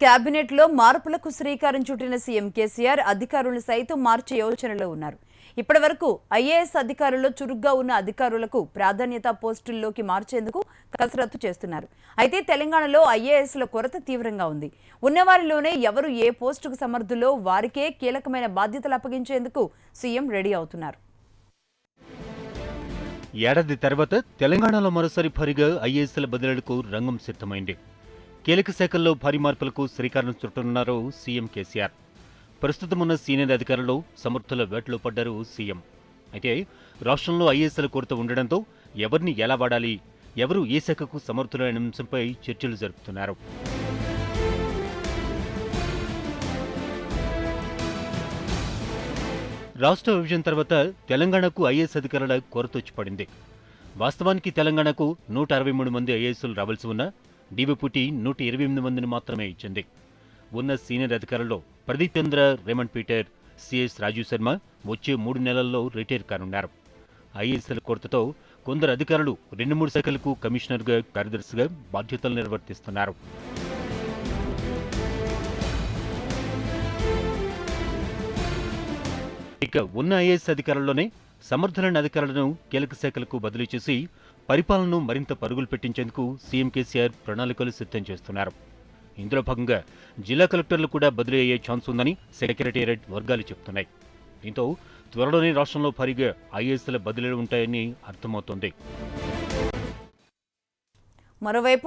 Cabinet లో మార్పులకు శ్రీకారం చుట్టిన సీఎం కేసీఆర్ అధికారులను సైతం మార్చే యోచనలో ఉన్నారు. ఇప్పటివరకు ఐఏఎస్ అధికారుల్లో చురుగ్గా ఉన్న అధికారులకు ప్రాధాన్యత పోస్టుల్లోకి మార్చేందుకు కసరత్తు చేస్తున్నారు. అయితే తెలంగాణలో ఐఏఎస్ల కొరత తీవ్రంగా ఉంది. ఉన్నవారిలోనే ఎవరు ఏ పోస్టుకు సమర్థులో వారికే కీలకమైన బాధ్యతలు అప్పగించేందుకు సీఎం రెడీ అవుతున్నారు. ఏడాది తర్వాత తెలంగాణలో మరోసారి భారీగా ఐఏఎస్ల బదిలీలకు రంగం సిద్ధమైంది. కీలక శాఖల్లో భారీ మార్పులకు శ్రీకారం చుట్టనున్నారు సీఎం కేసీఆర్. ప్రస్తుతం ఉన్న సీనియర్ అధికారులు సమర్థుల వేటలో పడ్డారు సీఎం. అయితే రాష్ట్రంలో ఐఏఎస్ల కొరత ఉండడంతో ఎవరిని ఎలా వాడాలి, ఎవరు ఏ శాఖకు సమర్థులైన అంశంపై చర్చలు జరుపుతున్నారు. రాష్ట్ర విభజన తర్వాత తెలంగాణకు ఐఏఎస్ అధికారుల కొరత వచ్చి పడింది. వాస్తవానికి తెలంగాణకు 163 మంది ఐఏఎస్లు రావాల్సి ఉన్నా డీబీపూటీ 128 మందిని మాత్రమే ఇచ్చింది. ఉన్న సీనియర్ అధికారుల్లో Pradeep Chandra, Raymond Peter, C S Rajiv Sharma వచ్చే 3 నెలల్లో రిటైర్ కానున్నారు. ఐఏఎస్ల కొరతతో కొందరు అధికారులు 2-3 శాఖలకు కమిషనర్గా, కార్యదర్శిగా బాధ్యతలు నిర్వర్తిస్తున్నారు. ఇక ఉన్న ఐఏఎస్ అధికారుల్లోనే సమర్థులైన అధికారులను కీలక శాఖలకు బదిలీ చేసి పరిపాలనను మరింత పరుగులు పెట్టించేందుకు సీఎం కేసీఆర్ ప్రణాళికలు సిద్ధం చేస్తున్నారు. ఇందులో భాగంగా జిల్లా కలెక్టర్లు కూడా బదిలీ అయ్యే ఛాన్స్ ఉందని సెక్రటేరియట్ వర్గాలు చెబుతున్నాయి. దీంతో త్వరలోనే రాష్ట్రంలో భారీగా ఐఏఎస్ల బదిలీలు ఉంటాయని అర్థమవుతోంది. మరోవైపు